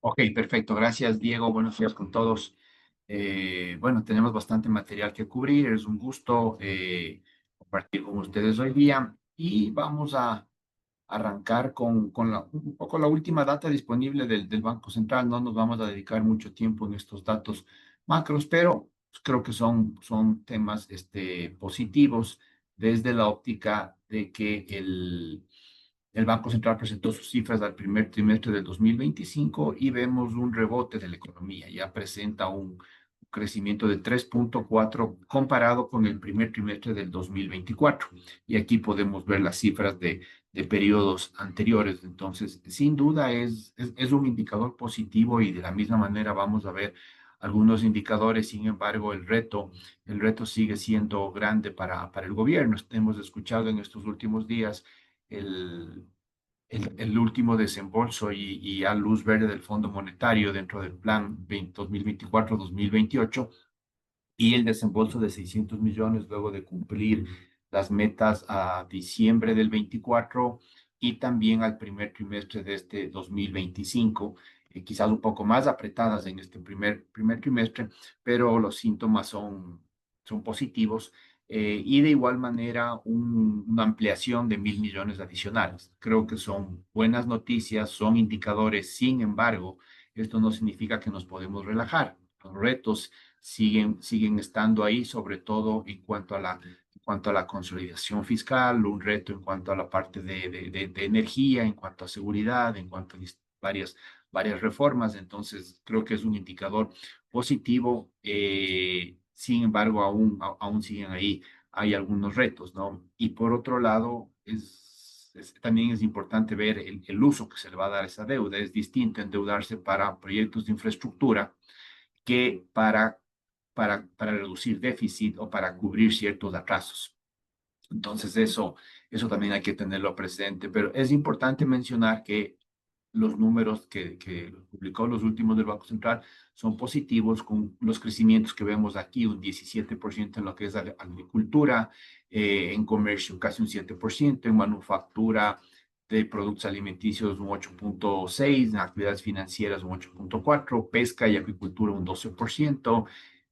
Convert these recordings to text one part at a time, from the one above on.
Ok, perfecto. Gracias, Diego. Buenos días con todos. Bueno, tenemos bastante material que cubrir. Es un gusto compartir con ustedes hoy día y vamos a arrancar con un poco la última data disponible del Banco Central. No nos vamos a dedicar mucho tiempo en estos datos macros, pero creo que son temas positivos desde la óptica de que el Banco Central presentó sus cifras al primer trimestre del 2025 y vemos un rebote de la economía. Ya presenta un crecimiento de 3,4 comparado con el primer trimestre del 2024. Y aquí podemos ver las cifras de periodos anteriores. Entonces, sin duda es un indicador positivo y de la misma manera vamos a ver algunos indicadores. Sin embargo, el reto sigue siendo grande para el gobierno. Hemos escuchado en estos últimos días el, el último desembolso y ya luz verde del Fondo Monetario dentro del plan 2024-2028 y el desembolso de 600 millones luego de cumplir las metas a diciembre del 24 y también al primer trimestre de este 2025, quizás un poco más apretadas en este primer trimestre, pero los síntomas son positivos. Y de igual manera una ampliación de 1.000 millones adicionales. Creo que son buenas noticias, son indicadores. Sin embargo, esto no significa que nos podemos relajar. Los retos siguen estando ahí, sobre todo en cuanto a la consolidación fiscal, un reto en cuanto a la parte de energía, en cuanto a seguridad, en cuanto a varias reformas. Entonces, creo que es un indicador positivo. Sin embargo, aún siguen ahí, hay algunos retos, ¿no? Y por otro lado, también es importante ver el uso que se le va a dar a esa deuda. Es distinto endeudarse para proyectos de infraestructura que para reducir déficit o para cubrir ciertos atrasos. Entonces, eso también hay que tenerlo presente, pero es importante mencionar que los números que publicó los últimos del Banco Central son positivos con los crecimientos que vemos aquí, un 17% en lo que es agricultura, en comercio casi un 7%, en manufactura de productos alimenticios un 8,6%, en actividades financieras un 8,4%, pesca y acuicultura un 12%,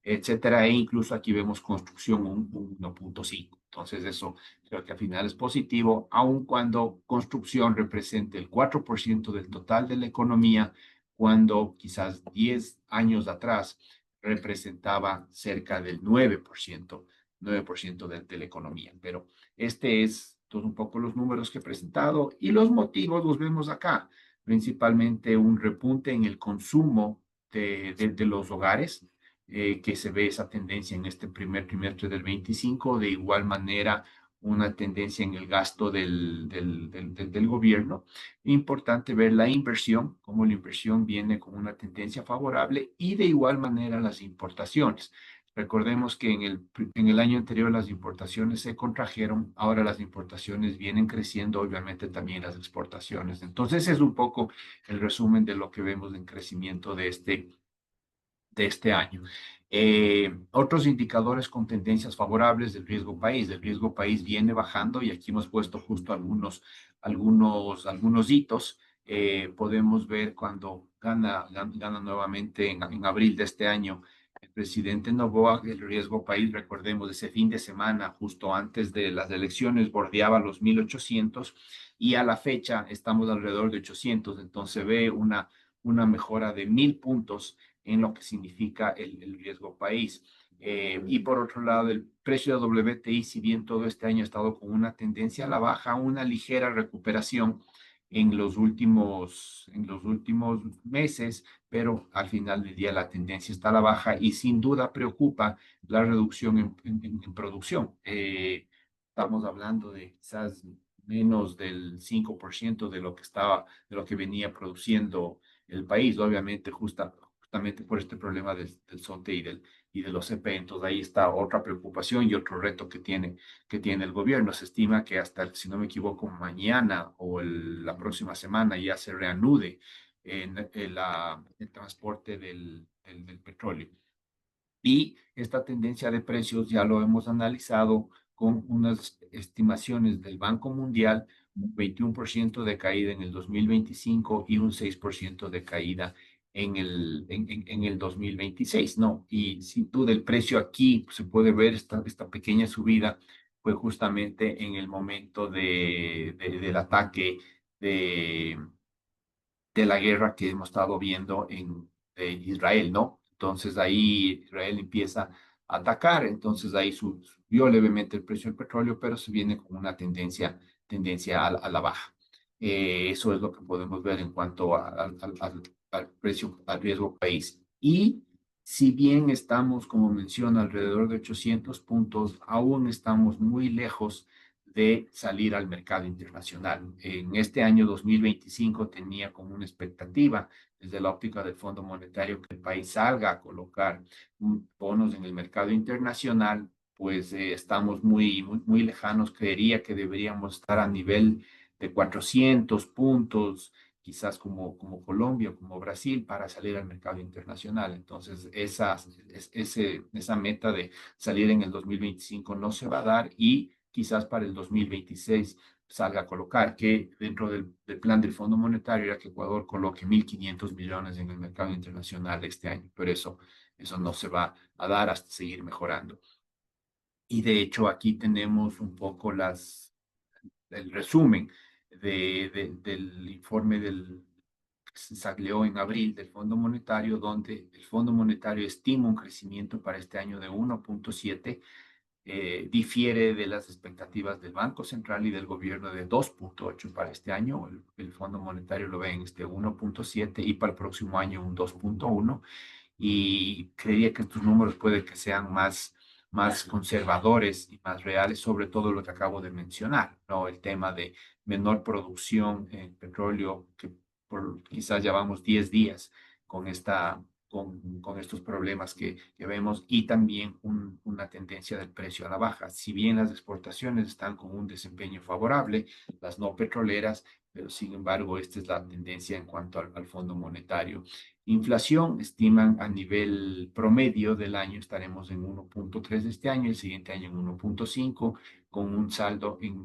etcétera, e incluso aquí vemos construcción un 1,5%. Entonces, eso creo que al final es positivo, aun cuando construcción represente el 4% del total de la economía, cuando quizás 10 años atrás representaba cerca del 9% de la economía. Pero este es todo un poco los números que he presentado y los motivos los vemos acá, principalmente un repunte en el consumo de los hogares, que se ve esa tendencia en este primer trimestre del 25, de igual manera una tendencia en el gasto del gobierno. Importante ver la inversión, cómo la inversión viene con una tendencia favorable y de igual manera las importaciones. Recordemos que en el año anterior las importaciones se contrajeron, ahora las importaciones vienen creciendo, obviamente también las exportaciones. Entonces es un poco el resumen de lo que vemos en crecimiento de este año. Otros indicadores con tendencias favorables del riesgo país. El riesgo país viene bajando y aquí hemos puesto justo algunos hitos. Podemos ver cuando gana nuevamente en abril de este año el presidente Noboa, el riesgo país, recordemos, ese fin de semana, justo antes de las elecciones, bordeaba los 1.800 y a la fecha estamos alrededor de 800. Entonces ve una mejora de 1.000 puntos en lo que significa el riesgo país. Y por otro lado, el precio de WTI, si bien todo este año ha estado con una tendencia a la baja, una ligera recuperación en los últimos meses, pero al final del día la tendencia está a la baja y sin duda preocupa la reducción en producción. Estamos hablando de quizás menos del 5% de lo que venía produciendo el país, obviamente justamente por este problema del SOTE y de los CP. Entonces ahí está otra preocupación y otro reto que tiene el gobierno. Se estima que hasta, si no me equivoco, mañana o la próxima semana ya se reanude el transporte del petróleo. Y esta tendencia de precios ya lo hemos analizado con unas estimaciones del Banco Mundial, un 21% de caída en el 2025 y un 6% de caída en el 2026, ¿no? Y sin duda el precio aquí se puede ver esta pequeña subida fue justamente en el momento del ataque de, de la guerra que hemos estado viendo en Israel, ¿no? Entonces ahí Israel empieza a atacar, entonces ahí subió levemente el precio del petróleo, pero se viene con una tendencia a la baja. Eso es lo que podemos ver en cuanto al precio, al riesgo país. Y si bien estamos, como menciona, alrededor de 800 puntos, aún estamos muy lejos de salir al mercado internacional. En este año 2025 tenía como una expectativa desde la óptica del Fondo Monetario que el país salga a colocar bonos en el mercado internacional, pues estamos muy lejanos. Creería que deberíamos estar a nivel de 400 puntos, quizás como Colombia o como Brasil, para salir al mercado internacional. Entonces, esa meta de salir en el 2025 no se va a dar y quizás para el 2026 salga a colocar que dentro del plan del Fondo Monetario era que Ecuador coloque 1.500 millones en el mercado internacional este año, pero eso no se va a dar hasta seguir mejorando. Y de hecho aquí tenemos un poco el resumen del informe que se salió en abril del Fondo Monetario, donde el Fondo Monetario estima un crecimiento para este año de 1.7, difiere de las expectativas del Banco Central y del gobierno de 2.8 para este año. El Fondo Monetario lo ve en este 1.7 y para el próximo año un 2.1 y creería que estos números puede que sean más conservadores y más reales, sobre todo lo que acabo de mencionar, ¿no? El tema de menor producción en petróleo, que quizás llevamos 10 días con con estos problemas que vemos y también una tendencia del precio a la baja. Si bien las exportaciones están con un desempeño favorable, las no petroleras, pero sin embargo, esta es la tendencia en cuanto al Fondo Monetario. Inflación, estiman a nivel promedio del año estaremos en 1.3 de este año, el siguiente año en 1.5, con un saldo en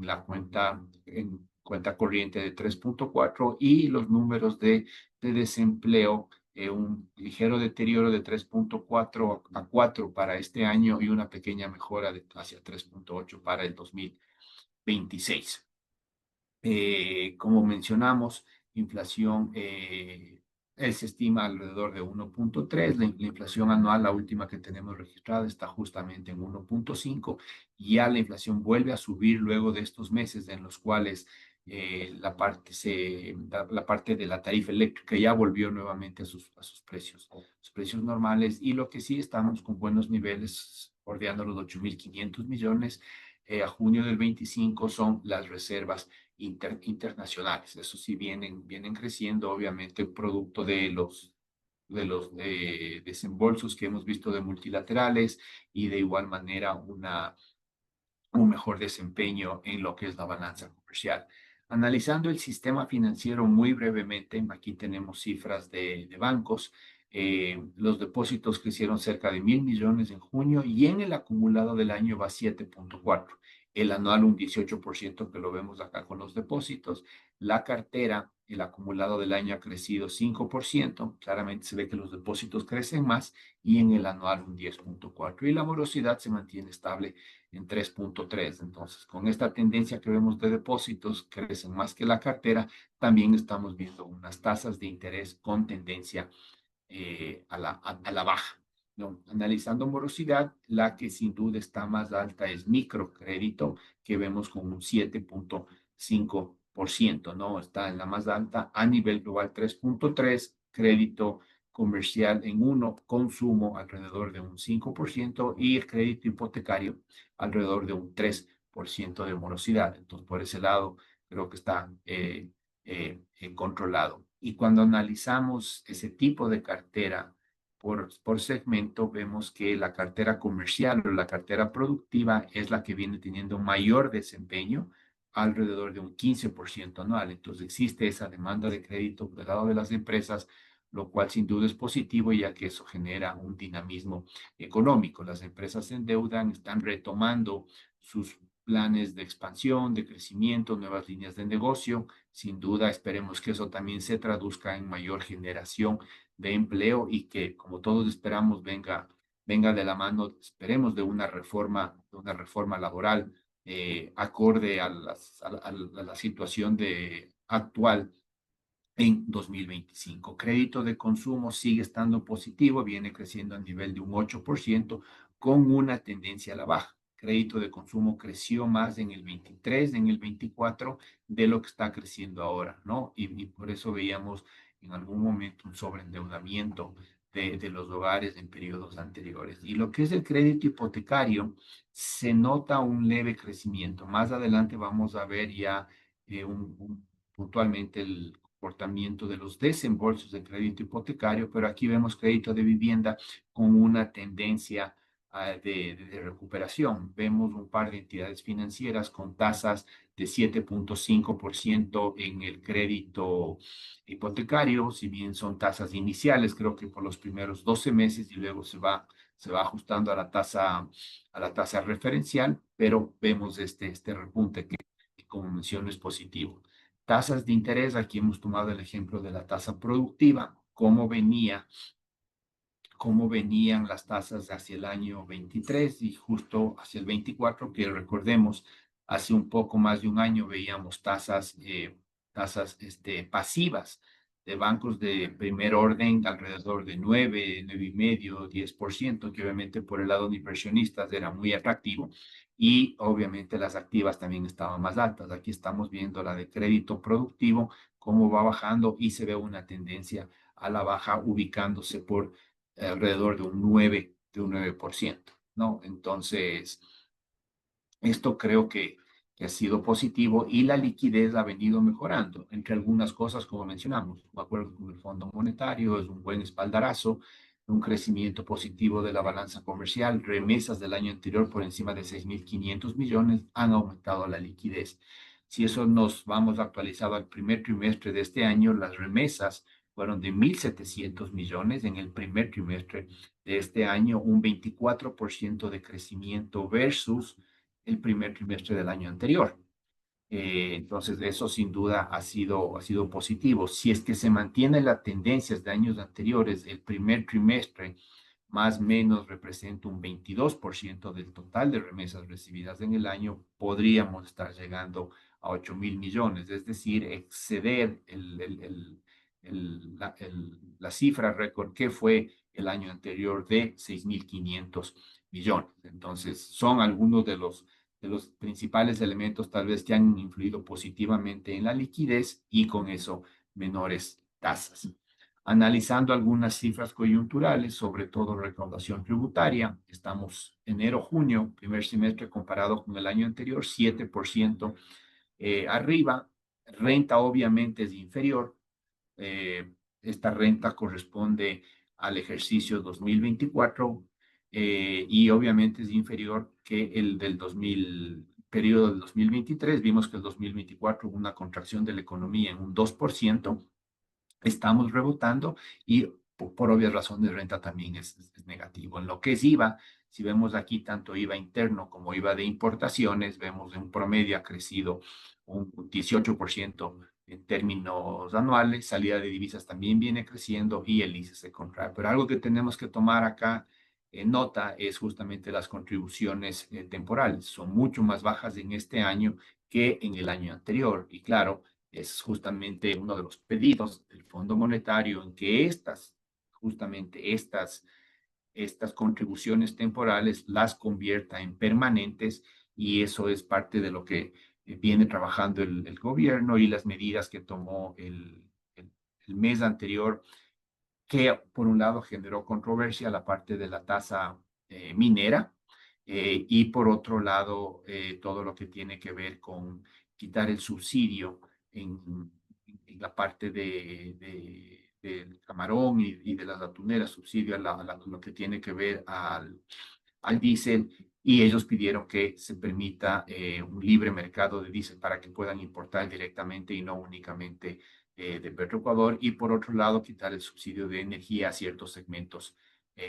cuenta corriente de 3.4 y los números de desempleo, un ligero deterioro de 3.4 a 4 para este año y una pequeña mejora hacia 3.8 para el 2026. Como mencionamos, inflación, él se estima alrededor de 1.3, la inflación anual, la última que tenemos registrada, está justamente en 1.5, y ya la inflación vuelve a subir luego de estos meses en los cuales la parte de la tarifa eléctrica ya volvió nuevamente sus precios normales, y lo que sí estamos con buenos niveles, bordeando los 8.500 millones. A junio del 25 son las reservas internacionales. Eso sí, vienen creciendo, obviamente, producto de los desembolsos que hemos visto de multilaterales y de igual manera un mejor desempeño en lo que es la balanza comercial. Analizando el sistema financiero muy brevemente, aquí tenemos cifras de bancos. Los depósitos crecieron cerca de 1.000 millones en junio y en el acumulado del año va 7.4. El anual un 18% que lo vemos acá con los depósitos. La cartera, el acumulado del año ha crecido 5%. Claramente se ve que los depósitos crecen más y en el anual un 10.4. Y la morosidad se mantiene estable en 3.3. Entonces, con esta tendencia que vemos de depósitos, crecen más que la cartera, también estamos viendo unas tasas de interés con tendencia a la baja, ¿no? Analizando morosidad, la que sin duda está más alta es microcrédito, que vemos con un 7.5%, ¿no? Está en la más alta a nivel global 3.3, crédito comercial en 1, consumo alrededor de un 5% y el crédito hipotecario alrededor de un 3% de morosidad. Entonces, por ese lado, creo que está controlado. Y cuando analizamos ese tipo de cartera por segmento, vemos que la cartera comercial o la cartera productiva es la que viene teniendo mayor desempeño, alrededor de un 15% anual. Entonces existe esa demanda de crédito del lado de las empresas, lo cual sin duda es positivo, ya que eso genera un dinamismo económico. Las empresas se endeudan, están retomando sus planes de expansión, de crecimiento, nuevas líneas de negocio. Sin duda, esperemos que eso también se traduzca en mayor generación de empleo y que, como todos esperamos, venga de la mano, esperemos, de una reforma laboral acorde a la situación actual en 2025. Crédito de consumo sigue estando positivo, viene creciendo a nivel de un 8% con una tendencia a la baja. Crédito de consumo creció más en el 23, en el 24 de lo que está creciendo ahora, ¿no? Y por eso veíamos en algún momento un sobreendeudamiento de los hogares en periodos anteriores. Y lo que es el crédito hipotecario, se nota un leve crecimiento. Más adelante vamos a ver ya puntualmente el comportamiento de los desembolsos de crédito hipotecario, pero aquí vemos crédito de vivienda con una tendencia de recuperación. Vemos un par de entidades financieras con tasas de 7.5% en el crédito hipotecario, si bien son tasas iniciales, creo que por los primeros 12 meses y luego se va ajustando a la tasa referencial, pero vemos este repunte que como menciono es positivo. Tasas de interés, aquí hemos tomado el ejemplo de la tasa productiva, cómo venían las tasas hacia el año 23 y justo hacia el 24, que recordemos, hace un poco más de un año veíamos tasas pasivas de bancos de primer orden alrededor de 9,5, 10%, que obviamente por el lado de inversionistas era muy atractivo y obviamente las activas también estaban más altas. Aquí estamos viendo la de crédito productivo, cómo va bajando y se ve una tendencia a la baja ubicándose por alrededor de un 9%, ¿no? Entonces, esto creo que ha sido positivo y la liquidez ha venido mejorando, entre algunas cosas, como mencionamos, de acuerdo con el Fondo Monetario, es un buen espaldarazo, un crecimiento positivo de la balanza comercial, remesas del año anterior por encima de 6.500 millones han aumentado la liquidez. Si eso nos vamos actualizado al primer trimestre de este año, las remesas fueron de 1.700 millones en el primer trimestre de este año, un 24% de crecimiento versus el primer trimestre del año anterior. Entonces, eso sin duda ha sido positivo. Si es que se mantiene las tendencias de años anteriores, el primer trimestre más o menos representa un 22% del total de remesas recibidas en el año, podríamos estar llegando a 8.000 millones, es decir, exceder la cifra récord que fue el año anterior de 6.500 millones. Entonces, son algunos de los principales elementos tal vez que han influido positivamente en la liquidez y con eso menores tasas. Analizando algunas cifras coyunturales, sobre todo recaudación tributaria, estamos enero-junio, primer semestre comparado con el año anterior, 7% arriba. Renta obviamente es inferior. Eh, Esta renta corresponde al ejercicio 2024 y obviamente es inferior que el del periodo del 2023. Vimos que el 2024 hubo una contracción de la economía en un 2%. Estamos rebotando y por obvias razones renta también es negativo. En lo que es IVA, si vemos aquí tanto IVA interno como IVA de importaciones, vemos en un promedio ha crecido un 18% en términos anuales, salida de divisas también viene creciendo y el ICE se contrae. Pero algo que tenemos que tomar acá en nota es justamente las contribuciones temporales. Son mucho más bajas en este año que en el año anterior. Y claro, es justamente uno de los pedidos del Fondo Monetario en que justamente estas contribuciones temporales las convierta en permanentes y eso es parte de lo que viene trabajando el gobierno y las medidas que tomó el mes anterior, que por un lado generó controversia la parte de la tasa minera y por otro lado todo lo que tiene que ver con quitar el subsidio en la parte del camarón y de las atuneras, subsidio a lo que tiene que ver al diésel y ellos pidieron que se permita un libre mercado de diésel para que puedan importar directamente y no únicamente de Petroecuador y por otro lado quitar el subsidio de energía a ciertos segmentos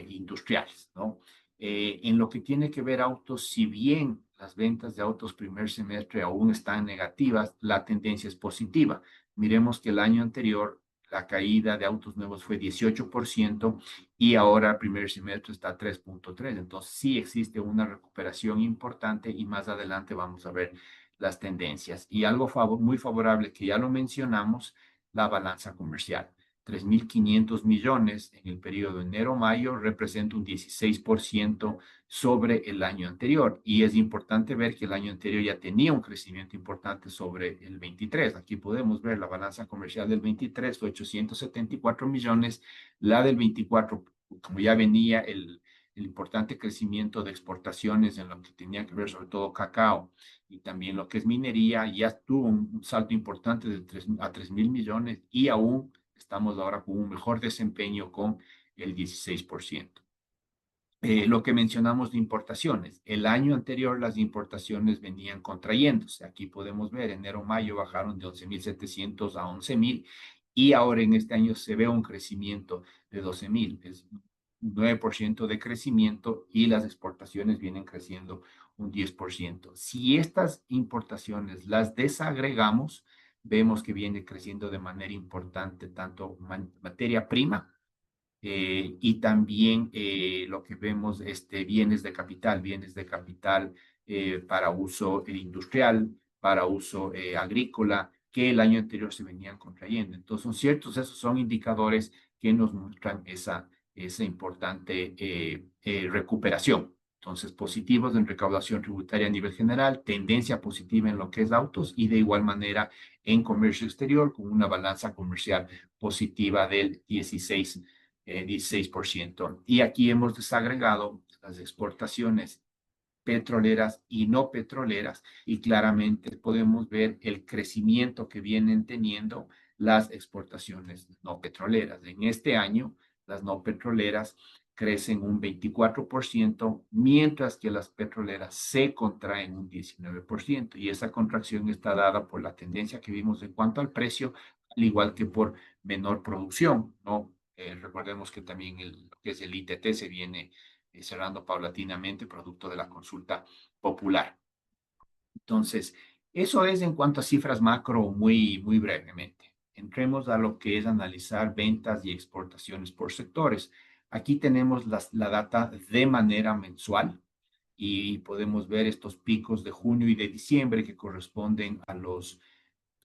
industriales, ¿no? En lo que tiene que ver autos, si bien las ventas de autos primer semestre aún están negativas, la tendencia es positiva. Miremos que el año anterior la caída de autos nuevos fue 18% y ahora el primer semestre está a 3.3%. Entonces sí existe una recuperación importante y más adelante vamos a ver las tendencias. Y algo muy favorable que ya lo mencionamos, la balanza comercial. 3.500 millones en el periodo enero-mayo representa un 16% sobre el año anterior. Y es importante ver que el año anterior ya tenía un crecimiento importante sobre el 23. Aquí podemos ver la balanza comercial del 23 fue 874 millones, la del 24, como ya venía el importante crecimiento de exportaciones en lo que tenía que ver sobre todo cacao y también lo que es minería, ya tuvo un salto importante de 3.000 millones y aún estamos ahora con un mejor desempeño con el 16%. Lo que mencionamos de importaciones. El año anterior las importaciones venían contrayéndose. Aquí podemos ver, enero-mayo bajaron de 11.700 a 11.000 y ahora en este año se ve un crecimiento de 12.000. Es un 9% de crecimiento y las exportaciones vienen creciendo un 10%. Si estas importaciones las desagregamos, vemos que viene creciendo de manera importante tanto materia prima y también lo que vemos, bienes de capital para uso industrial, para uso agrícola, que el año anterior se venían contrayendo. Entonces, son ciertos, esos son indicadores que nos muestran esa importante recuperación. Entonces, positivos en recaudación tributaria a nivel general, tendencia positiva en lo que es autos y de igual manera en comercio exterior con una balanza comercial positiva del 16%. Y aquí hemos desagregado las exportaciones petroleras y no petroleras y claramente podemos ver el crecimiento que vienen teniendo las exportaciones no petroleras. En este año, las no petroleras crecen un 24%, mientras que las petroleras se contraen un 19%. Y esa contracción está dada por la tendencia que vimos en cuanto al precio, al igual que por menor producción, ¿no? Recordemos que también lo que es el ITT se viene cerrando paulatinamente, producto de la consulta popular. Entonces, eso es en cuanto a cifras macro muy brevemente. Entremos a lo que es analizar ventas y exportaciones por sectores. Aquí tenemos la data de manera mensual y podemos ver estos picos de junio y de diciembre que corresponden a los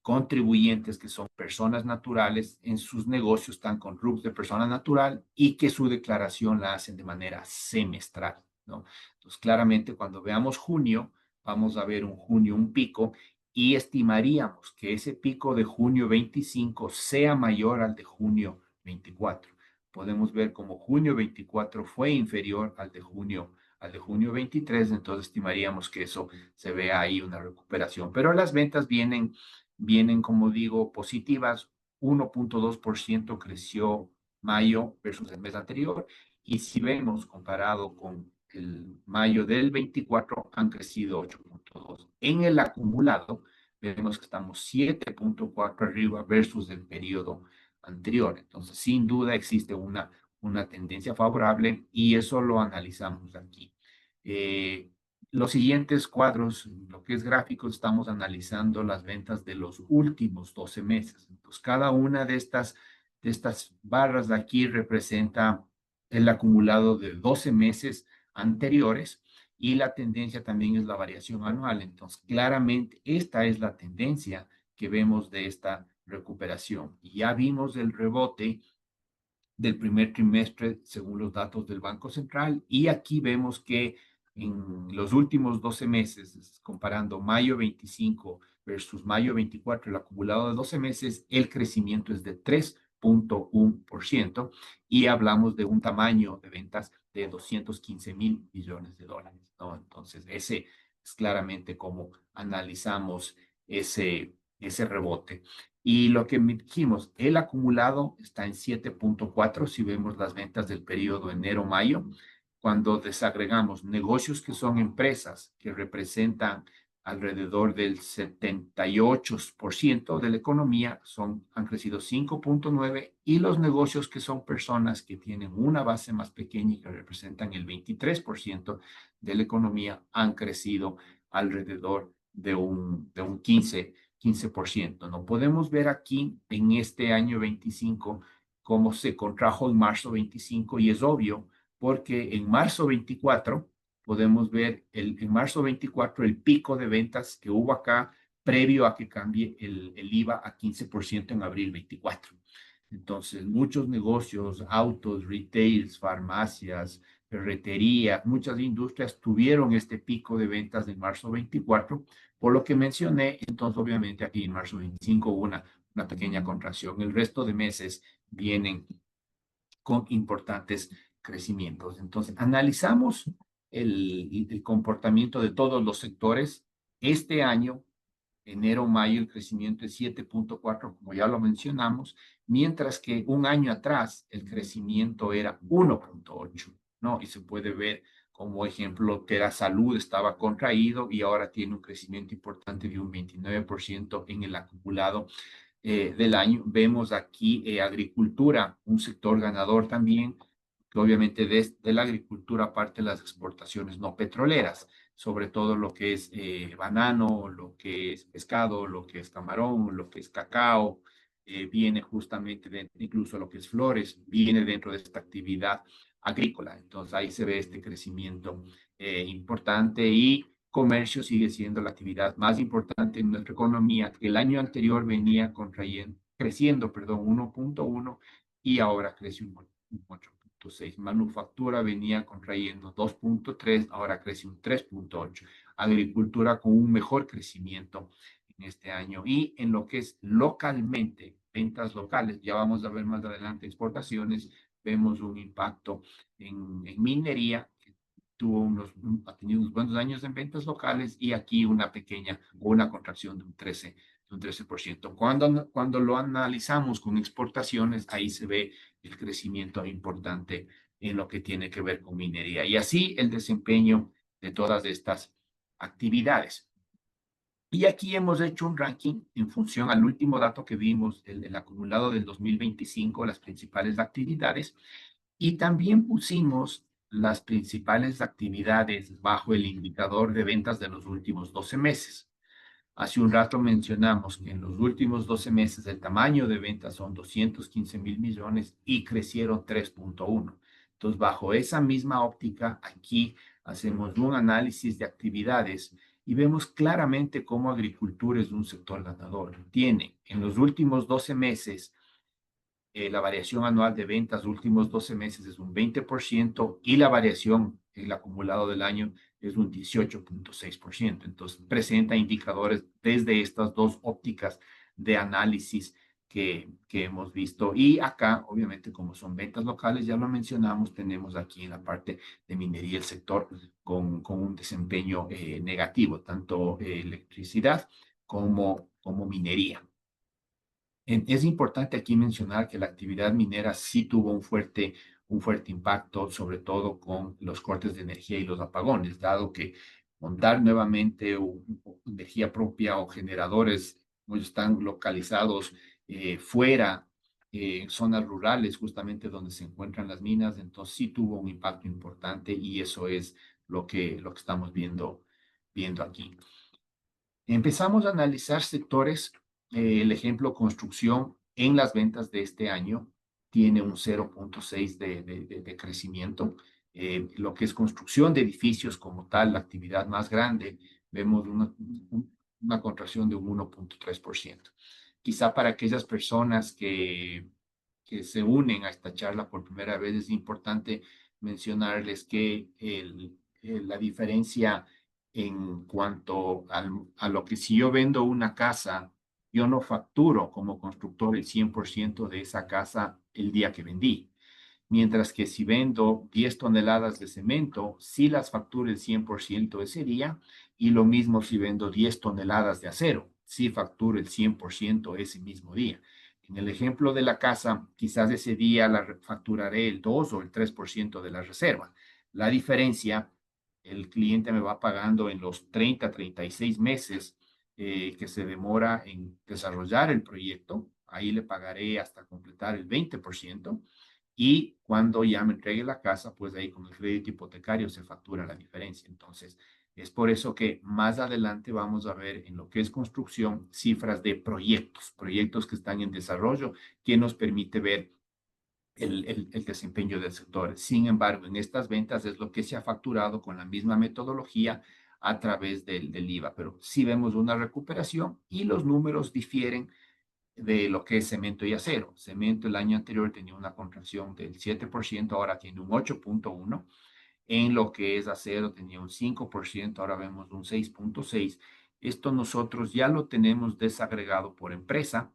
contribuyentes que son personas naturales en sus negocios están con RUC de persona natural y que su declaración la hacen de manera semestral, ¿no? Entonces, claramente cuando veamos junio, vamos a ver un junio, un pico, y estimaríamos que ese pico de junio 25 sea mayor al de junio 24. Podemos ver como junio 24 fue inferior al de junio 23, entonces estimaríamos que eso se vea ahí una recuperación. Pero las ventas vienen, como digo, positivas. 1.2% creció mayo versus el mes anterior. Y si vemos comparado con el mayo del 24, han crecido 8.2. En el acumulado, vemos que estamos 7.4 arriba versus el periodo anterior. Entonces, sin duda existe una tendencia favorable y eso lo analizamos aquí. Los siguientes cuadros, lo que es gráfico, estamos analizando las ventas de los últimos 12 meses. Entonces, cada una de estas barras de aquí representa el acumulado de 12 meses anteriores y la tendencia también es la variación anual. Entonces, claramente, esta es la tendencia que vemos de esta recuperación. Y ya vimos el rebote del primer trimestre según los datos del Banco Central y aquí vemos que en los últimos 12 meses, comparando mayo 25 versus mayo 24, el acumulado de 12 meses, el crecimiento es de 3.1% y hablamos de un tamaño de ventas de 215.000 millones de dólares, ¿no? Entonces, ese es claramente como analizamos ese rebote. Y lo que dijimos, el acumulado está en 7.4 si vemos las ventas del periodo enero-mayo. Cuando desagregamos negocios que son empresas que representan alrededor del 78% de la economía han crecido 5.9 y los negocios que son personas que tienen una base más pequeña y que representan el 23% de la economía han crecido alrededor de un 15%. No podemos ver aquí en este año 25 cómo se contrajo en marzo 25 y es obvio porque en marzo 24 podemos ver en marzo 24 el pico de ventas que hubo acá previo a que cambie el IVA a 15% en abril 24. Entonces, muchos negocios, autos, retails, farmacias, ferretería, muchas industrias tuvieron este pico de ventas de marzo 24, por lo que mencioné. Entonces, obviamente, aquí en marzo 25 hubo una pequeña contracción. El resto de meses vienen con importantes crecimientos. Entonces, analizamos el comportamiento de todos los sectores. Este año, enero-mayo, el crecimiento es 7.4, como ya lo mencionamos, mientras que un año atrás el crecimiento era 1.8, ¿no? Y se puede ver como ejemplo que la salud estaba contraído y ahora tiene un crecimiento importante de un 29% en el acumulado del año. Vemos aquí agricultura, un sector ganador también, que obviamente de la agricultura, aparte de las exportaciones no petroleras, sobre todo lo que es banano, lo que es pescado, lo que es camarón, lo que es cacao, viene justamente incluso lo que es flores, viene dentro de esta actividad agrícola. Entonces ahí se ve este crecimiento importante y comercio sigue siendo la actividad más importante en nuestra economía. El año anterior venía creciendo, perdón, 1.1 y ahora crece un 8.6. Manufactura venía contrayendo 2.3, ahora crece un 3.8. Agricultura con un mejor crecimiento en este año. Y en lo que es localmente, ventas locales, ya vamos a ver más adelante exportaciones, vemos un impacto en minería, ha tenido unos buenos años en ventas locales y aquí una contracción de un 13%. Cuando lo analizamos con exportaciones, ahí se ve el crecimiento importante en lo que tiene que ver con minería y así el desempeño de todas estas actividades. Y aquí hemos hecho un ranking en función al último dato que vimos, el acumulado del 2025, las principales actividades, y también pusimos las principales actividades bajo el indicador de ventas de los últimos 12 meses. Hace un rato mencionamos que en los últimos 12 meses el tamaño de ventas son 215 mil millones y crecieron 3.1. Entonces, bajo esa misma óptica, aquí hacemos un análisis de actividades y vemos claramente cómo agricultura es un sector ganador. Tiene en los últimos 12 meses la variación anual de ventas últimos 12 meses es un 20% y la variación, el acumulado del año, es un 18.6%. Entonces, presenta indicadores desde estas dos ópticas de análisis que hemos visto. Y acá, obviamente, como son ventas locales, ya lo mencionamos, tenemos aquí en la parte de minería el sector con un desempeño negativo, tanto electricidad como minería. Es importante aquí mencionar que la actividad minera sí tuvo un fuerte impacto, sobre todo con los cortes de energía y los apagones, dado que montar nuevamente energía propia o generadores pues, están localizados fuera, zonas rurales, justamente donde se encuentran las minas, entonces sí tuvo un impacto importante y eso es lo que estamos viendo aquí. Empezamos a analizar sectores. El ejemplo construcción en las ventas de este año tiene un 0.6 de crecimiento. Lo que es construcción de edificios como tal, la actividad más grande, vemos una contracción de un 1.3%. Quizá para aquellas personas que se unen a esta charla por primera vez es importante mencionarles que la diferencia en cuanto a lo que si yo vendo una casa, yo no facturo como constructor el 100% de esa casa el día que vendí. Mientras que si vendo 10 toneladas de cemento, sí las facturo el 100% ese día, y lo mismo si vendo 10 toneladas de acero, sí facturo el 100% ese mismo día. En el ejemplo de la casa, quizás ese día la facturaré el 2 o el 3% de la reserva. La diferencia el cliente me va pagando en los 30, 36 meses que se demora en desarrollar el proyecto. Ahí le pagaré hasta completar el 20%. Y cuando ya me entregue la casa, pues ahí con el crédito hipotecario se factura la diferencia. Entonces, es por eso que más adelante vamos a ver en lo que es construcción cifras de proyectos que están en desarrollo, que nos permite ver el desempeño del sector. Sin embargo, en estas ventas es lo que se ha facturado con la misma metodología a través del IVA, pero sí vemos una recuperación y los números difieren de lo que es cemento y acero. Cemento el año anterior tenía una contracción del 7%, ahora tiene un 8.1%. En lo que es acero tenía un 5%, ahora vemos un 6.6%. Esto nosotros ya lo tenemos desagregado por empresa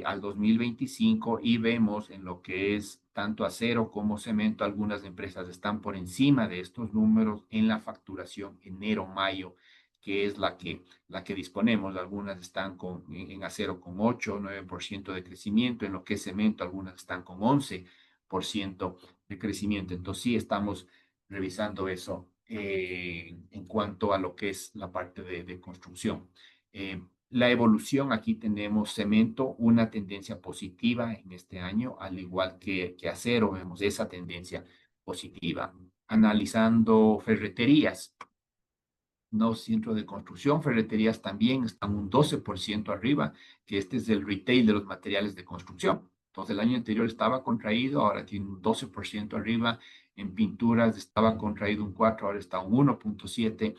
al 2025 y vemos en lo que es tanto acero como cemento, algunas empresas están por encima de estos números en la facturación enero-mayo, que es la que disponemos. Algunas están en acero con 8 o 9% de crecimiento, en lo que es cemento, algunas están con 11% de crecimiento. Entonces sí estamos revisando eso en cuanto a lo que es la parte de construcción. La evolución, aquí tenemos cemento, una tendencia positiva en este año, al igual que acero, vemos esa tendencia positiva. Analizando ferreterías, no centro de construcción, ferreterías también están un 12% arriba, que este es el retail de los materiales de construcción. Entonces el año anterior estaba contraído, ahora tiene un 12% arriba. En pinturas estaba contraído un 4, ahora está un 1.7.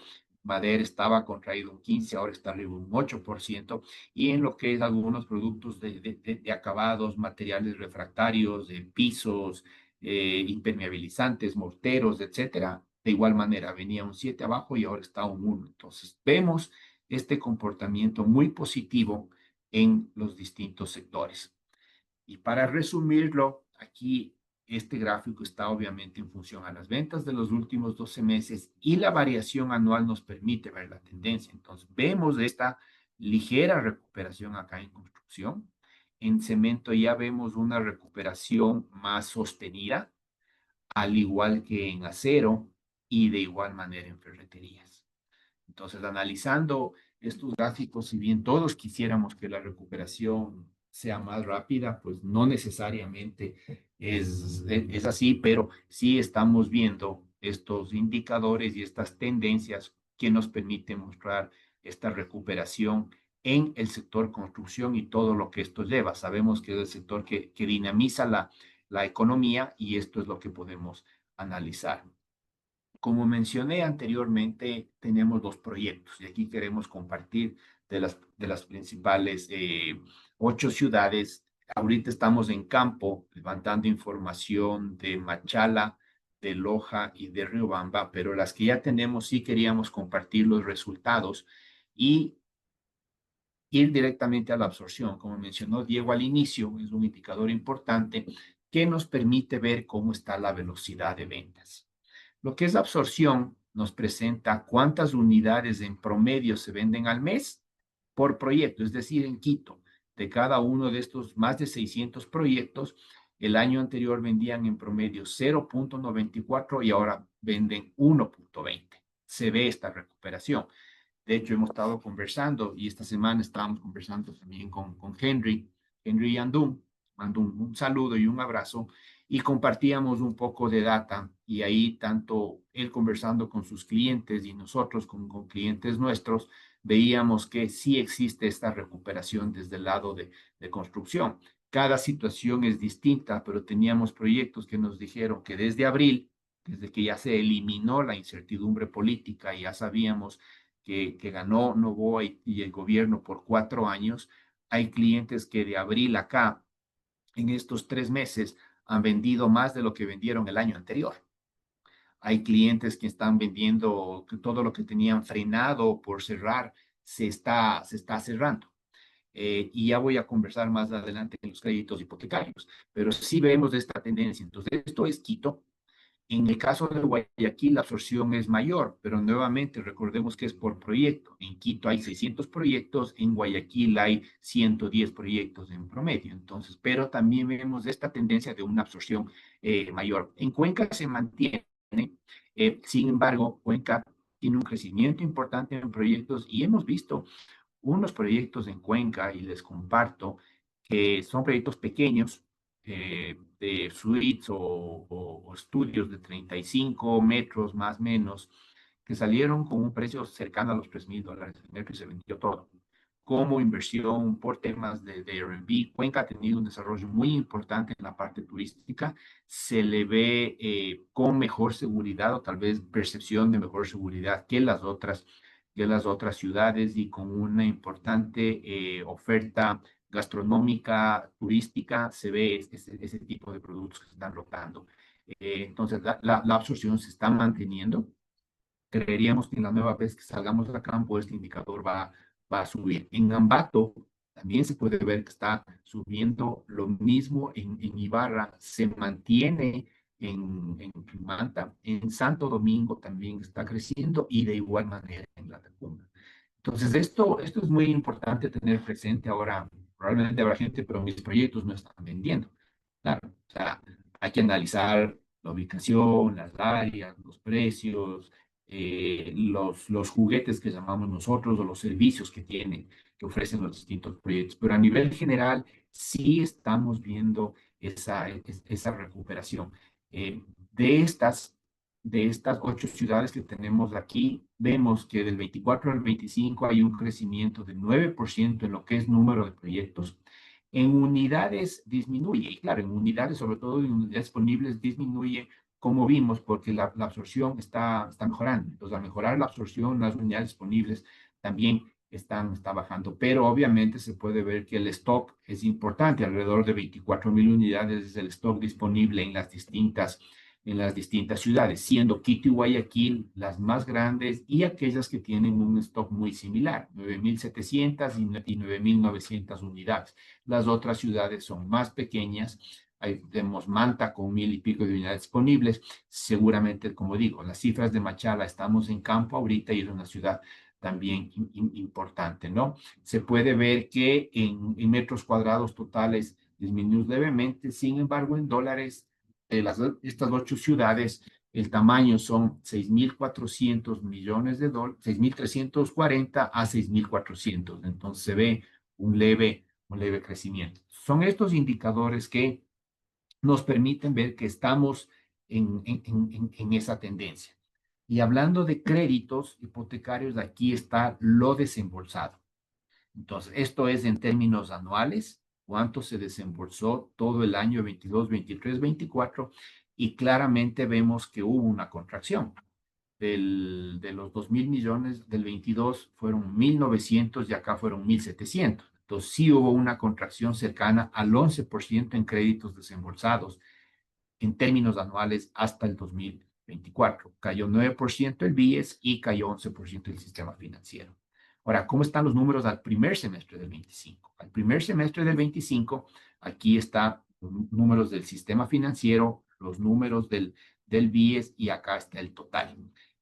Madera estaba contraído un 15, ahora está arriba un 8%. Y en lo que es algunos productos de acabados, materiales refractarios, de pisos, impermeabilizantes, morteros, etcétera, de igual manera venía un 7 abajo y ahora está un 1. Entonces vemos este comportamiento muy positivo en los distintos sectores. Y para resumirlo, aquí este gráfico está obviamente en función a las ventas de los últimos 12 meses y la variación anual nos permite ver la tendencia. Entonces vemos esta ligera recuperación acá en construcción. En cemento ya vemos una recuperación más sostenida, al igual que en acero y de igual manera en ferreterías. Entonces, analizando estos gráficos, si bien todos quisiéramos que la recuperación sea más rápida, pues no necesariamente es así, pero sí estamos viendo estos indicadores y estas tendencias que nos permiten mostrar esta recuperación en el sector construcción y todo lo que esto lleva. Sabemos que es el sector que dinamiza la economía y esto es lo que podemos analizar. Como mencioné anteriormente, tenemos dos proyectos y aquí queremos compartir de las principales 8 ciudades. Ahorita estamos en campo levantando información de Machala, de Loja y de Riobamba, pero las que ya tenemos sí queríamos compartir los resultados y ir directamente a la absorción. Como mencionó Diego al inicio, es un indicador importante que nos permite ver cómo está la velocidad de ventas. Lo que es absorción nos presenta cuántas unidades en promedio se venden al mes por proyecto, es decir, en Quito. De cada uno de estos más de 600 proyectos, el año anterior vendían en promedio 0.94 y ahora venden 1.20. Se ve esta recuperación. De hecho, hemos estado conversando y esta semana estábamos conversando también con Henry Yandum. Mando un saludo y un abrazo y compartíamos un poco de data y ahí tanto él conversando con sus clientes y nosotros con clientes nuestros, veíamos que sí existe esta recuperación desde el lado de construcción. Cada situación es distinta, pero teníamos proyectos que nos dijeron que desde abril, desde que ya se eliminó la incertidumbre política y ya sabíamos que ganó Novoa y el gobierno por 4 años, hay clientes que de abril acá, en estos 3 meses, han vendido más de lo que vendieron el año anterior. Hay clientes que están vendiendo todo lo que tenían frenado por cerrar, se está cerrando. Y ya voy a conversar más adelante en los créditos hipotecarios, pero sí vemos esta tendencia. Entonces, esto es Quito. En el caso de Guayaquil, la absorción es mayor, pero nuevamente recordemos que es por proyecto. En Quito hay 600 proyectos, en Guayaquil hay 110 proyectos en promedio. Entonces, pero también vemos esta tendencia de una absorción mayor. En Cuenca se mantiene Sin embargo, Cuenca tiene un crecimiento importante en proyectos y hemos visto unos proyectos en Cuenca y les comparto que son proyectos pequeños de suites o estudios de 35 metros más o menos que salieron con un precio cercano a los $3,000 el metro y se vendió todo. Como inversión por temas de Airbnb, Cuenca ha tenido un desarrollo muy importante en la parte turística. Se le ve con mejor seguridad o tal vez percepción de mejor seguridad que las otras ciudades y con una importante oferta gastronómica, turística, se ve ese tipo de productos que se están rotando. Entonces, la absorción se está manteniendo. Creeríamos que en la nueva vez que salgamos de campo, este indicador va a subir. En Ambato también se puede ver que está subiendo lo mismo en Ibarra, se mantiene en Manta, en Santo Domingo también está creciendo y de igual manera en La Tacunga. Entonces, esto es muy importante tener presente ahora. Probablemente habrá gente, pero mis proyectos no están vendiendo. Claro, o sea, hay que analizar la ubicación, las áreas, los precios, los juguetes que llamamos nosotros o los servicios que tienen, que ofrecen los distintos proyectos. Pero a nivel general, sí estamos viendo esa recuperación. Eh, de estas, de estas 8 ciudades que tenemos aquí, vemos que del 24 al 25 hay un crecimiento de 9% en lo que es número de proyectos. En unidades disminuye, y claro, en unidades, sobre todo en unidades disponibles, disminuye como vimos, porque la absorción está mejorando. Entonces, al mejorar la absorción, las unidades disponibles también está bajando. Pero obviamente se puede ver que el stock es importante, alrededor de 24,000 unidades es el stock disponible en las distintas ciudades, siendo Quito y Guayaquil las más grandes y aquellas que tienen un stock muy similar, 9,700 y 9,900 unidades. Las otras ciudades son más pequeñas. Ahí tenemos Manta con 1,000 y pico de unidades disponibles. Seguramente, como digo, las cifras de Machala, estamos en campo ahorita y es una ciudad también importante, ¿no? Se puede ver que en metros cuadrados totales disminuye levemente, sin embargo, en dólares, estas 8 ciudades, el tamaño son 6,400 millones de dólares, 6,340 a 6,400. Entonces se ve un leve crecimiento. Son estos indicadores que nos permiten ver que estamos en esa tendencia. Y hablando de créditos hipotecarios, aquí está lo desembolsado. Entonces, esto es en términos anuales, cuánto se desembolsó todo el año 22, 23, 24, y claramente vemos que hubo una contracción. De los 2,000 millones del 22 fueron 1,900 y acá fueron 1,700. Entonces, sí hubo una contracción cercana al 11% en créditos desembolsados en términos anuales hasta el 2024. Cayó 9% el BIES y cayó 11% el sistema financiero. Ahora, ¿cómo están los números al primer semestre del 25? Al primer semestre del 25, aquí están los números del sistema financiero, los números del BIES y acá está el total.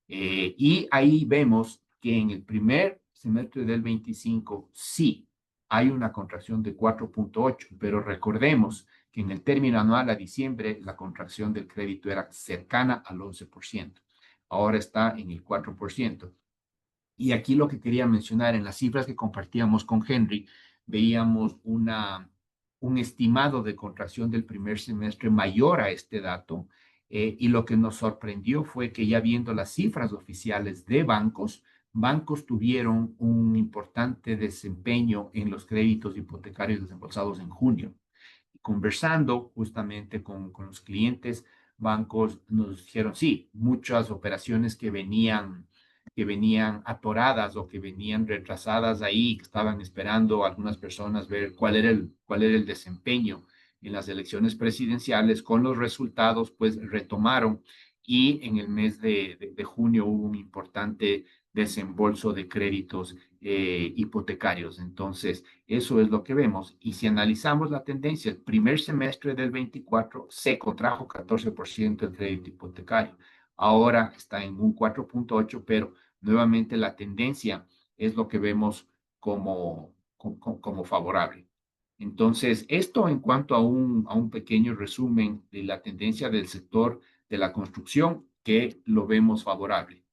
Y ahí vemos que en el primer semestre del 25 sí hay una contracción de 4,8, pero recordemos que en el término anual a diciembre la contracción del crédito era cercana al 11%. Ahora está en el 4%. Y aquí lo que quería mencionar, en las cifras que compartíamos con Henry, veíamos un estimado de contracción del primer semestre mayor a este dato. Y lo que nos sorprendió fue que ya viendo las cifras oficiales de bancos tuvieron un importante desempeño en los créditos hipotecarios desembolsados en junio. Conversando justamente con los clientes, bancos nos dijeron, sí, muchas operaciones que venían atoradas o que venían retrasadas ahí, que estaban esperando algunas personas ver cuál era el desempeño en las elecciones presidenciales, con los resultados, pues retomaron y en el mes de junio hubo un importante desembolso de créditos hipotecarios. Entonces, eso es lo que vemos. Y si analizamos la tendencia, el primer semestre del 24 se contrajo 14% el crédito hipotecario. Ahora está en un 4,8, pero nuevamente la tendencia es lo que vemos como favorable. Entonces, esto en cuanto a un pequeño resumen de la tendencia del sector de la construcción. que lo vemos favorable.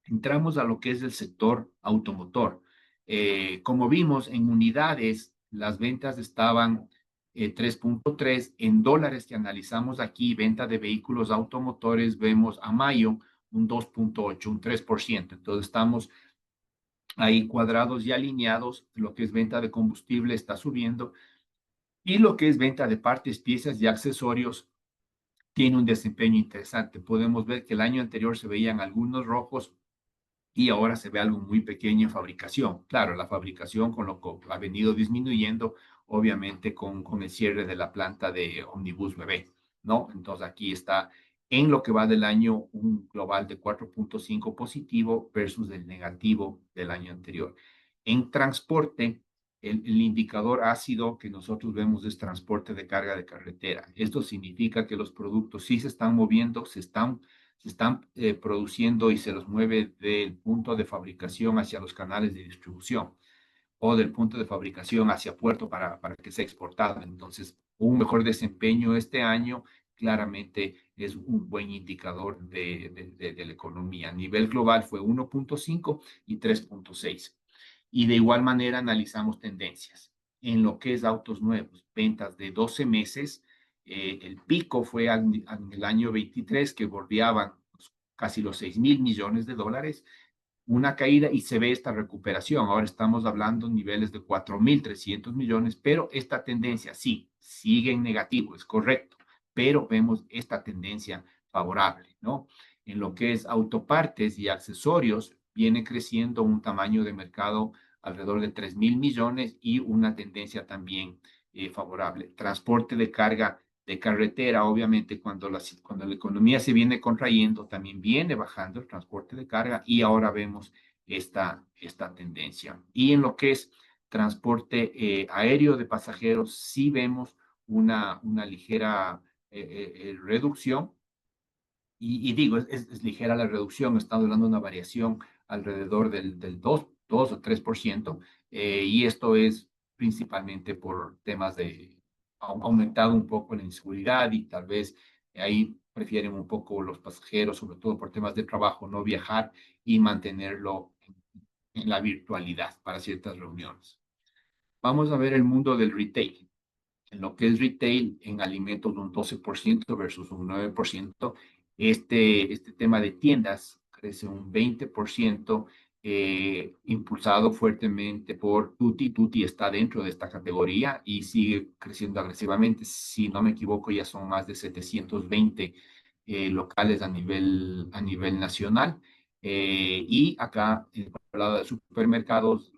Entramos a lo que es el sector automotor. Como vimos en unidades, las ventas estaban 3.3 en dólares que analizamos aquí, venta de vehículos automotores, vemos a mayo un 2.8, un 3%. Entonces estamos ahí cuadrados y alineados. Lo que es venta de combustible está subiendo y lo que es venta de partes, piezas y accesorios tiene un desempeño interesante. Podemos ver que el año anterior se veían algunos rojos y ahora se ve algo muy pequeño en fabricación. Claro, la fabricación con lo que ha venido disminuyendo, obviamente con el cierre de la planta de Omnibus Bebé, ¿no? Entonces aquí está en lo que va del año un global de 4.5 positivo versus el negativo del año anterior. En transporte, el indicador ácido que nosotros vemos es transporte de carga de carretera. Esto significa que los productos sí se están moviendo, se están produciendo y se los mueve del punto de fabricación hacia los canales de distribución o del punto de fabricación hacia puerto para que sea exportado. Entonces, un mejor desempeño este año claramente es un buen indicador de la economía. A nivel global fue 1.5 y 3.6. Y de igual manera analizamos tendencias. En lo que es autos nuevos, ventas de 12 meses, el pico fue en el año 23 que bordeaban casi los 6.000 millones de dólares, una caída y se ve esta recuperación. Ahora estamos hablando de niveles de 4.300 millones, pero esta tendencia sí, sigue en negativo, es correcto, pero vemos esta tendencia favorable, ¿no? En lo que es autopartes y accesorios, viene creciendo un tamaño de mercado alrededor de 3.000 millones y una tendencia también favorable. Transporte de carga de carretera, obviamente, cuando la economía se viene contrayendo, también viene bajando el transporte de carga y ahora vemos esta tendencia. Y en lo que es transporte aéreo de pasajeros, sí vemos una ligera reducción. Y digo, es ligera la reducción, estamos hablando de una variación alrededor del 2 o 3%, y esto es principalmente por temas ha aumentado un poco la inseguridad y tal vez ahí prefieren un poco los pasajeros, sobre todo por temas de trabajo, no viajar y mantenerlo en la virtualidad para ciertas reuniones. Vamos a ver el mundo del retail. En lo que es retail, en alimentos un 12% versus un 9%. Este tema de tiendas crece un 20%, impulsado fuertemente por Tutti. Tutti está dentro de esta categoría y sigue creciendo agresivamente. Si no me equivoco, ya son más de 720 locales a nivel nacional. Y acá, por el lado de supermercados,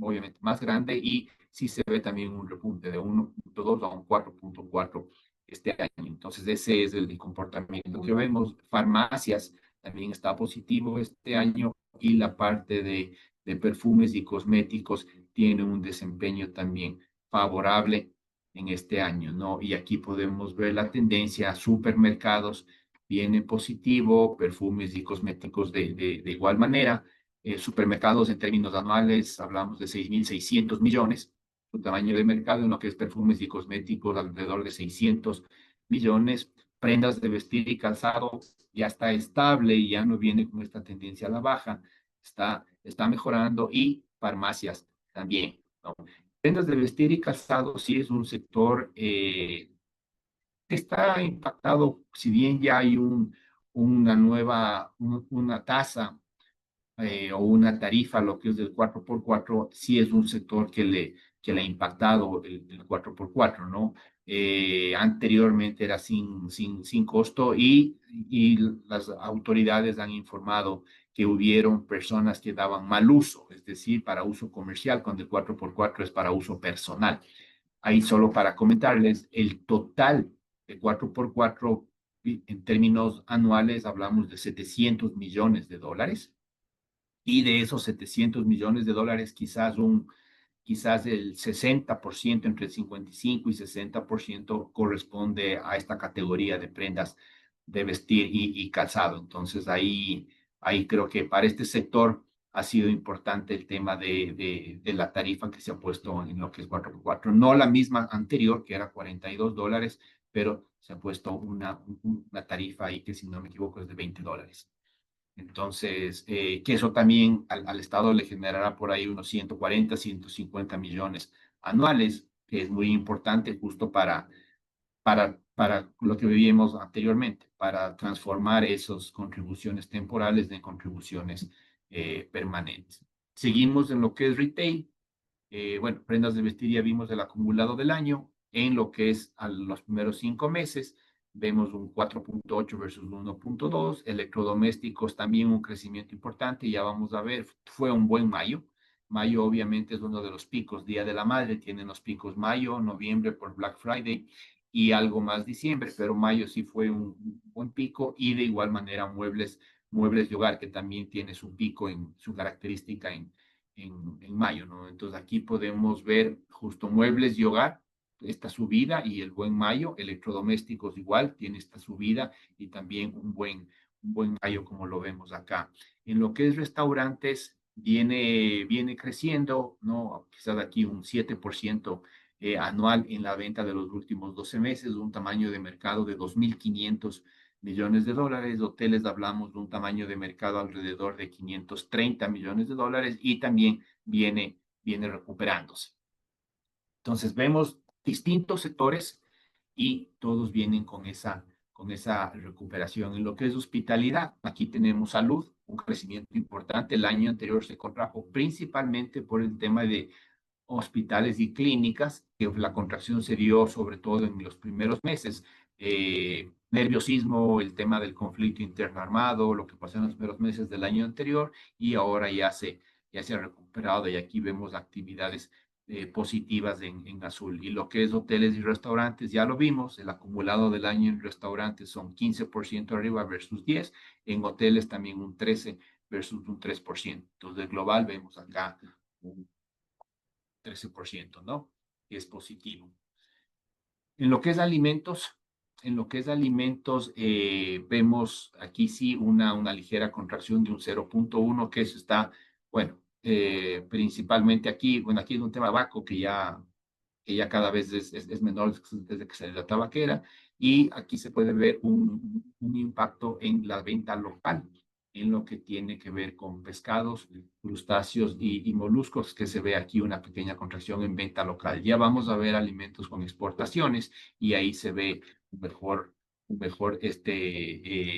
obviamente más grande y sí se ve también un repunte de 1.2 a un 4.4 este año. Entonces, ese es el comportamiento que vemos. Farmacias también está positivo este año y la parte de perfumes y cosméticos tiene un desempeño también favorable en este año, ¿no? Y aquí podemos ver la tendencia, supermercados viene positivo, perfumes y cosméticos de igual manera. Supermercados en términos anuales hablamos de 6.600 millones, su tamaño de mercado en lo que es perfumes y cosméticos alrededor de 600 millones. Prendas de vestir y calzado ya está estable y ya no viene con esta tendencia a la baja, está mejorando y farmacias también, ¿no? Prendas de vestir y calzado sí es un sector que está impactado, si bien ya hay una tasa o una tarifa, lo que es del 4x4, sí es un sector que le ha impactado el 4x4, ¿no? Anteriormente era sin costo y las autoridades han informado que hubieron personas que daban mal uso, es decir, para uso comercial, cuando el 4x4 es para uso personal. Ahí solo para comentarles, el total de 4x4 en términos anuales hablamos de 700 millones de dólares y de esos 700 millones de dólares, quizás el 60%, entre el 55 y 60% corresponde a esta categoría de prendas de vestir y calzado. Entonces ahí creo que para este sector ha sido importante el tema de la tarifa que se ha puesto en lo que es 4x4. No la misma anterior, que era $42, pero se ha puesto una tarifa ahí que, si no me equivoco, es de $20. Entonces, que eso también al Estado le generará por ahí unos 140, 150 millones anuales, que es muy importante justo para lo que vivíamos anteriormente, para transformar esas contribuciones temporales en contribuciones permanentes. Seguimos en lo que es retail. Bueno, prendas de vestir ya vimos el acumulado del año. En lo que es a los primeros 5 meses, vemos un 4.8 versus 1.2. Electrodomésticos también un crecimiento importante. Ya vamos a ver, fue un buen mayo. Mayo obviamente es uno de los picos. Día de la Madre tienen los picos mayo, noviembre por Black Friday y algo más diciembre, pero mayo sí fue un buen pico, y de igual manera muebles de hogar, que también tiene su pico en su característica en mayo, ¿no? Entonces aquí podemos ver justo muebles y hogar, esta subida, y el buen mayo. Electrodomésticos igual, tiene esta subida y también un buen mayo como lo vemos acá. En lo que es restaurantes, viene creciendo, ¿no? Quizás aquí un 7% anual en la venta de los últimos 12 meses, un tamaño de mercado de 2.500 millones de dólares. Hoteles hablamos de un tamaño de mercado alrededor de 530 millones de dólares, y también viene recuperándose. Entonces vemos distintos sectores y todos vienen con esa recuperación. En lo que es hospitalidad, aquí tenemos salud, un crecimiento importante. El año anterior se contrajo principalmente por el tema de hospitales y clínicas, que la contracción se dio sobre todo en los primeros meses. Nerviosismo, el tema del conflicto interno armado, lo que pasó en los primeros meses del año anterior, y ahora ya se ha recuperado, y aquí vemos actividades positivas en azul. Y lo que es hoteles y restaurantes, ya lo vimos, el acumulado del año en restaurantes son 15% arriba versus 10, en hoteles también un 13 versus un 3%. Entonces, global vemos acá un 13%, ¿no? Que es positivo. En lo que es alimentos, vemos aquí sí una ligera contracción de un 0.1, que eso está, bueno, principalmente aquí. Bueno, aquí es un tema vaco que ya cada vez es menor desde que salió la tabaquera, y aquí se puede ver un impacto en la venta local, en lo que tiene que ver con pescados, crustáceos y moluscos, que se ve aquí una pequeña contracción en venta local. Ya vamos a ver alimentos con exportaciones, y ahí se ve un mejor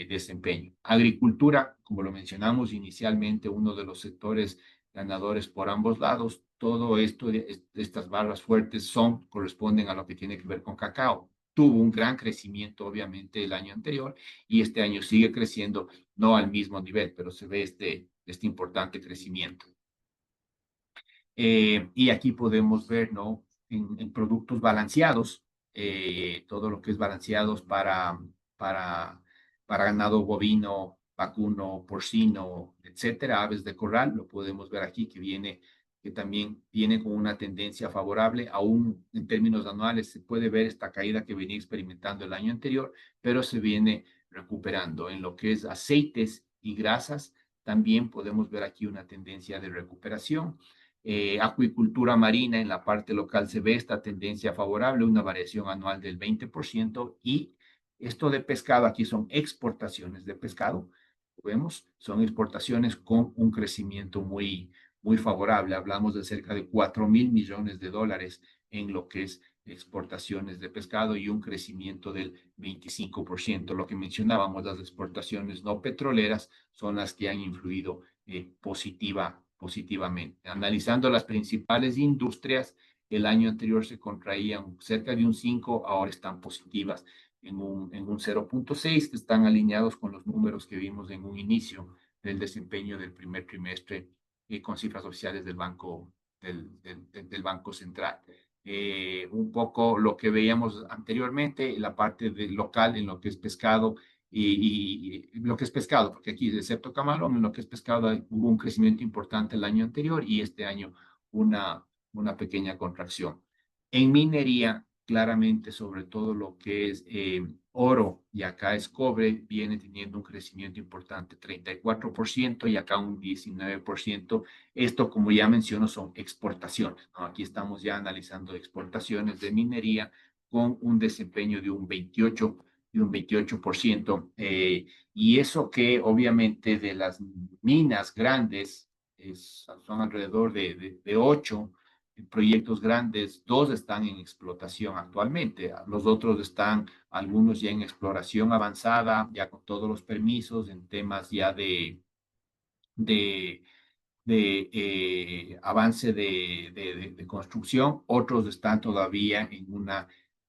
desempeño. Agricultura, como lo mencionamos inicialmente, uno de los sectores ganadores por ambos lados. Todo esto, estas barras fuertes corresponden a lo que tiene que ver con cacao. Tuvo un gran crecimiento, obviamente, el año anterior, y este año sigue creciendo, no al mismo nivel, pero se ve este importante crecimiento. Y aquí podemos ver, ¿no? En productos balanceados, todo lo que es balanceados para, para ganado bovino, vacuno, porcino, etcétera, aves de corral, lo podemos ver aquí, que también viene con una tendencia favorable. Aún en términos anuales se puede ver esta caída que venía experimentando el año anterior, pero se viene recuperando. En lo que es aceites y grasas, también podemos ver aquí una tendencia de recuperación. Acuicultura marina, en la parte local se ve esta tendencia favorable, una variación anual del 20%, y esto de pescado, aquí son exportaciones de pescado, vemos, son exportaciones con un crecimiento muy favorable. Hablamos de cerca de 4.000 millones de dólares en lo que es exportaciones de pescado, y un crecimiento del 25%. Lo que mencionábamos, las exportaciones no petroleras son las que han influido positivamente. Analizando las principales industrias, el año anterior se contraían cerca de un 5, ahora están positivas en un 0.6, que están alineados con los números que vimos en un inicio del desempeño del primer trimestre, con cifras oficiales del Banco Central. Un poco lo que veíamos anteriormente, la parte local en lo que es pescado, y lo que es pescado, porque aquí, excepto camarón, en lo que es pescado hubo un crecimiento importante el año anterior, y este año una pequeña contracción. En minería, claramente, sobre todo lo que es oro, y acá es cobre, viene teniendo un crecimiento importante, 34%, y acá un 19%. Esto, como ya menciono, son exportaciones, ¿no? Aquí estamos ya analizando exportaciones de minería con un desempeño de un 28%. Y eso que obviamente de las minas grandes, son alrededor de 8 proyectos grandes, 2 están en explotación actualmente, los otros están algunos ya en exploración avanzada, ya con todos los permisos en temas ya de, de avance de construcción, otros están todavía en una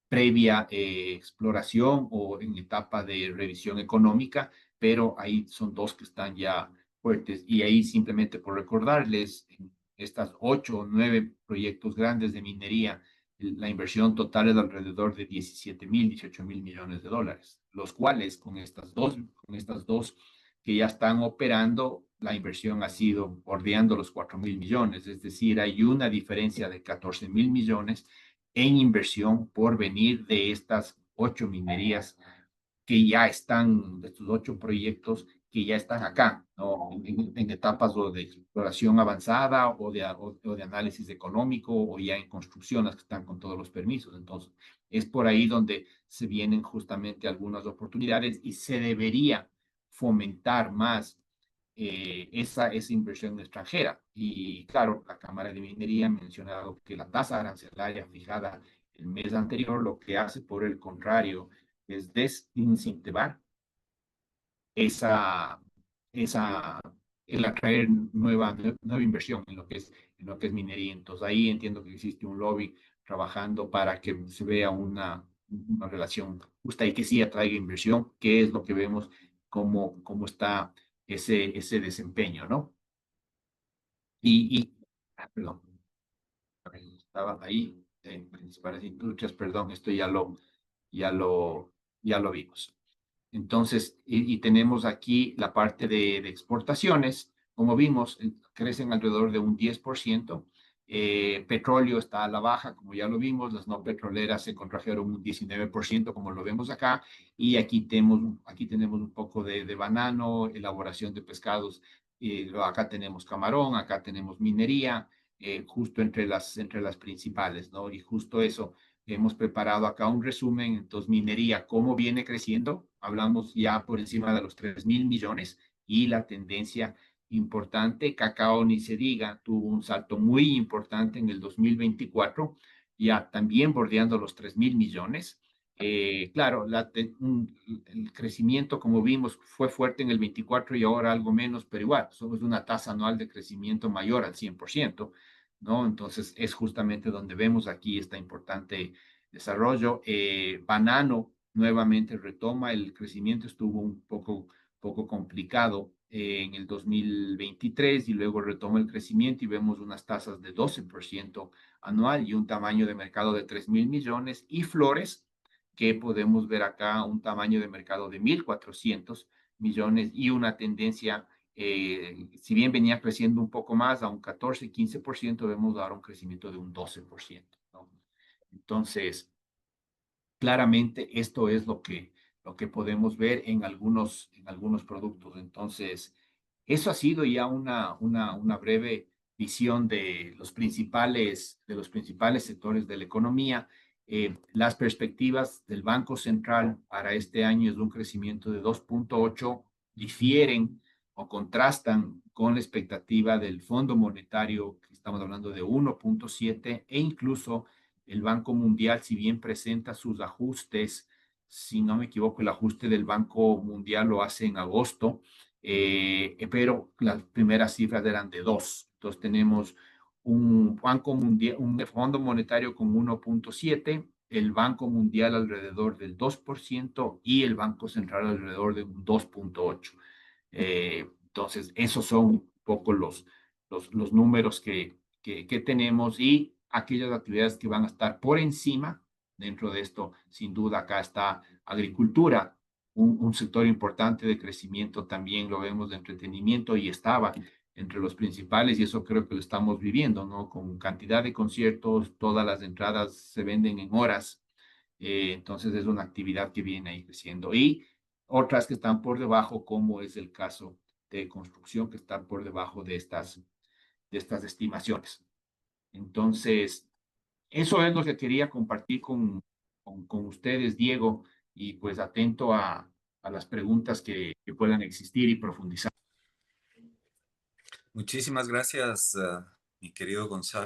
previa exploración o en etapa de revisión económica, pero ahí son 2 que están ya fuertes. Y ahí simplemente por recordarles, en estas 8 o 9 proyectos grandes de minería, la inversión total es de alrededor de 17.000, 18.000 millones de dólares, los cuales con estas dos que ya están operando, la inversión ha sido bordeando los 4.000 millones, es decir, hay una diferencia de 14.000 millones en inversión por venir de estas 8 minerías que ya están, de estos 8 proyectos que ya están acá, ¿no? En etapas o de exploración avanzada o de análisis económico o ya en construcción, las que están con todos los permisos. Entonces, es por ahí donde se vienen justamente algunas oportunidades y se debería fomentar más esa inversión extranjera. Y claro, la Cámara de Minería ha mencionado que la tasa arancelaria fijada el mes anterior lo que hace, por el contrario, es desincentivar esa, esa, el atraer nueva inversión en lo que es minería. Entonces ahí entiendo que existe un lobby trabajando para que se vea una relación justa y que sí atraiga inversión, que es lo que vemos cómo está ese desempeño, ¿no? Perdón, estaba ahí, en principales industrias, perdón, esto ya lo, ya lo vimos. Entonces, y tenemos aquí la parte de exportaciones, como vimos, crecen alrededor de un 10%. Petróleo está a la baja, como ya lo vimos, las no petroleras se contrajeron un 19%, como lo vemos acá, y aquí tenemos un poco de banano, elaboración de pescados, acá tenemos camarón, acá tenemos minería, justo entre las principales, ¿no? Y justo eso. Hemos preparado acá un resumen. Entonces, minería, ¿cómo viene creciendo? Hablamos ya por encima de los 3.000 millones y la tendencia importante, cacao ni se diga, tuvo un salto muy importante en el 2024, ya también bordeando los 3.000 millones. Claro, el crecimiento, como vimos, fue fuerte en el 24 y ahora algo menos, pero igual, somos una tasa anual de crecimiento mayor al 100%. ¿No? Entonces, es justamente donde vemos aquí este importante desarrollo. Banano nuevamente retoma, el crecimiento estuvo un poco complicado en el 2023 y luego retoma el crecimiento y vemos unas tasas de 12% anual y un tamaño de mercado de 3.000 millones. Y flores, que podemos ver acá un tamaño de mercado de 1.400 millones y una tendencia, si bien venía creciendo un poco más, a un 14-15%, vemos ahora un crecimiento de un 12%, ¿no? Entonces, claramente esto es lo que podemos ver en algunos productos. Entonces, eso ha sido ya una breve visión de los principales sectores de la economía. Las perspectivas del Banco Central para este año es de un crecimiento de 2.8, difieren o contrastan con la expectativa del Fondo Monetario, que estamos hablando de 1.7, e incluso el Banco Mundial, si bien presenta sus ajustes, si no me equivoco, el ajuste del Banco Mundial lo hace en agosto, pero las primeras cifras eran de 2. Entonces tenemos un Banco Mundial, un Fondo Monetario con 1.7, el Banco Mundial alrededor del 2% y el Banco Central alrededor de un 2.8. Entonces, esos son un poco los números que tenemos y aquellas actividades que van a estar por encima. Dentro de esto, sin duda, acá está agricultura, un sector importante de crecimiento, también lo vemos de entretenimiento y estaba entre los principales y eso creo que lo estamos viviendo, ¿no? Con cantidad de conciertos, todas las entradas se venden en horas, entonces es una actividad que viene ahí creciendo. Y otras que están por debajo, como es el caso de construcción, que están por debajo de estas estimaciones. Entonces, eso es lo que quería compartir con ustedes, Diego, y pues atento a las preguntas que puedan existir y profundizar. Muchísimas gracias, mi querido Gonzalo.